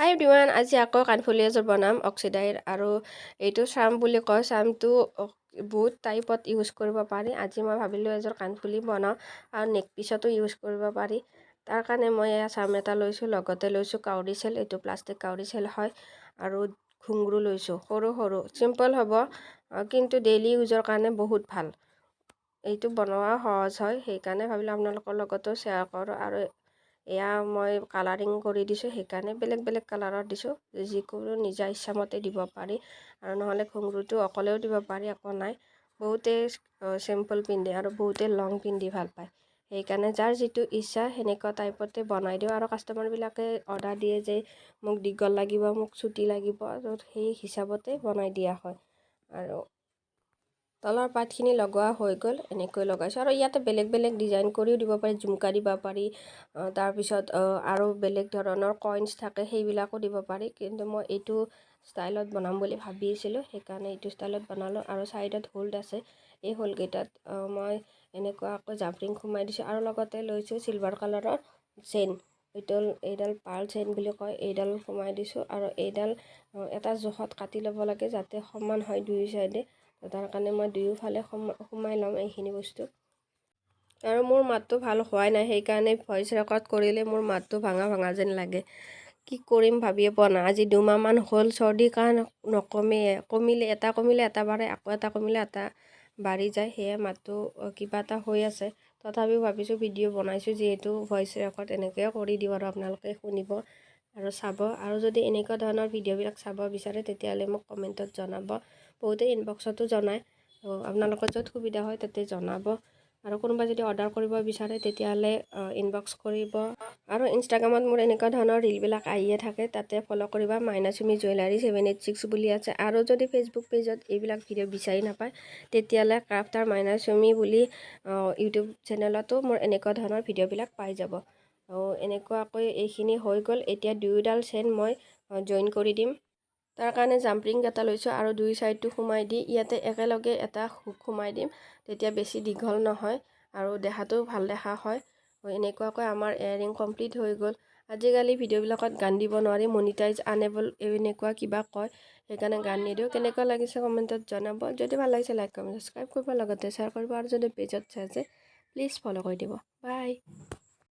হাই everyone, আজি আকৌ কাণফুলি এযোৰ বনাম অক্সিডাইৰ আৰু এইটো চাম বুলি কয়। চামটো বহুত টাইপত ইউজ কৰিব পাৰি। আজি মই ভাবিলোঁ এযোৰ কাণফুলি বনাওঁ আৰু নেক পিছতো ইউজ কৰিব পাৰি। তাৰ কাৰণে মই এয়া চাম এটা লৈছোঁ, লগতে লৈছোঁ কাউৰী চেল, এইটো প্লাষ্টিক কাউৰী চেল হয়, আৰু ঘুংগুৰু লৈছোঁ সৰু সৰু। চিম্পল হ'ব কিন্তু ডেইলি ইউজৰ কাৰণে বহুত ভাল। এইটো বনোৱা সহজ হয়, সেইকাৰণে ভাবিলোঁ আপোনালোকৰ লগতো শ্বেয়াৰ কৰোঁ। আৰু এয়া মই কালাৰিং কৰি দিছোঁ, সেইকাৰণে বেলেগ বেলেগ কালাৰত দিছোঁ। যিকোনো নিজা ইচ্ছামতে দিব পাৰি, আৰু নহ'লে ঘুংগুৰুটো অকলেও দিব পাৰি, একো নাই। বহুতে চিম্পল পিন্ধে আৰু বহুতে লং পিন্ধি ভাল পায়, সেইকাৰণে যাৰ যিটো ইচ্ছা সেনেকুৱা টাইপতে বনাই দিওঁ। আৰু কাষ্টমাৰবিলাকে অৰ্ডাৰ দিয়ে যে মোক দীঘল লাগিব, মোক চুটি লাগিব, সেই হিচাপতে বনাই দিয়া হয়। আৰু তলৰ পাতখিনি লগোৱা হৈ গ'ল, এনেকৈ লগাইছোঁ। আৰু ইয়াতে বেলেগ বেলেগ ডিজাইন কৰিও দিব পাৰি, ঝুমকা দিব পাৰি, তাৰপিছত আৰু বেলেগ ধৰণৰ কইনছ থাকে, সেইবিলাকো দিব পাৰি। কিন্তু মই এইটো ষ্টাইলত বনাম বুলি ভাবিছিলোঁ, সেইকাৰণে এইটো ষ্টাইলত বনালোঁ। আৰু ছাইডত হোল্ড আছে, এই হোলকেইটাত মই এনেকুৱাকৈ জাম্পৰিং সোমাই দিছোঁ। আৰু লগতে লৈছোঁ চিলভাৰ কালাৰৰ চেইন, এইডাল পাৰ্ল চেইন বুলি কয়, এইডাল সোমাই দিছোঁ। আৰু এইডাল এটা জোখত কাটি ল'ব লাগে যাতে সমান হয় দুই চাইডে। তাৰ কাৰণে মই দুয়োফালে সোমাই ল'ম এইখিনি বস্তু। আৰু মোৰ মাতটো ভাল হোৱাই নাই, সেইকাৰণে ভইচ ৰেকৰ্ড কৰিলে মোৰ মাতটো ভাঙা ভাঙা যেন লাগে। কি কৰিম ভাবিয়ে পোৱা নাই। আজি 2 মাহমান হ'ল, চৰ্দি কাহ কমিলে এটা বাঢ়ে, আকৌ এটা কমিলে এটা বাঢ়ি যায়, সেয়ে মাতটো কিবা এটা হৈ আছে। তথাপিও ভাবিছোঁ ভিডিঅ' বনাইছোঁ যিহেতু ভইচ ৰেকৰ্ড এনেকৈ কৰি দিওঁ আৰু আপোনালোকে শুনিব আৰু চাব। আৰু যদি এনেকুৱা ধৰণৰ ভিডিঅ'বিলাক চাব বিচাৰে তেতিয়াহ'লে মোক কমেণ্টত জনাব। বহুতে ইনবক্সতো জনায়, আপোনালোকৰ য'ত সুবিধা হয় তাতে জনাব। আৰু কোনোবা যদি অৰ্ডাৰ কৰিব বিচাৰে তেতিয়াহ'লে ইনবক্স কৰিব। আৰু ইনষ্টাগ্ৰামত মোৰ এনেকুৱা ধৰণৰ ৰিলবিলাক আহিয়ে থাকে, তাতে ফ'ল' কৰিবা। মাইনাচুমি জুৱেলাৰী 786 বুলি আছে। আৰু যদি ফেচবুক পেজত এইবিলাক ভিডিঅ' বিচাৰি নাপায় তেতিয়াহ'লে ক্ৰাফটাৰ মাইনাচুমি বুলি ইউটিউব চেনেলতো মোৰ এনেকুৱা ধৰণৰ ভিডিঅ'বিলাক পাই যাব। এনেকুৱাকৈ এইখিনি হৈ গ'ল। এতিয়া দুয়োডাল চেইন মই জইন কৰি দিম। তাৰ কাৰণে জাম্পৰিং এটা লৈছোঁ আৰু দুই ছাইডটো সোমাই দি ইয়াতে একেলগে এটা হুক সোমাই দিম, তেতিয়া বেছি দীঘল নহয় আৰু দেখাটো ভাল দেখা হয়। এনেকুৱাকৈ আমাৰ এয়াৰিং কমপ্লিট হৈ গ'ল। আজিকালি ভিডিঅ'বিলাকত গান দিব নোৱাৰি, মনিটাইজ আনেবল এনেকুৱা কিবা কয়, সেইকাৰণে গান নিদিওঁ। কেনেকুৱা লাগিছে কমেণ্টত জনাব। যদি ভাল লাগিছে লাইক কমেণ্ট ছাবস্ক্ৰাইব কৰিব, লগতে শ্বেয়াৰ কৰিব। আৰু যদি পেজত চাইছে প্লিজ ফ'ল' কৰি দিব। বাই।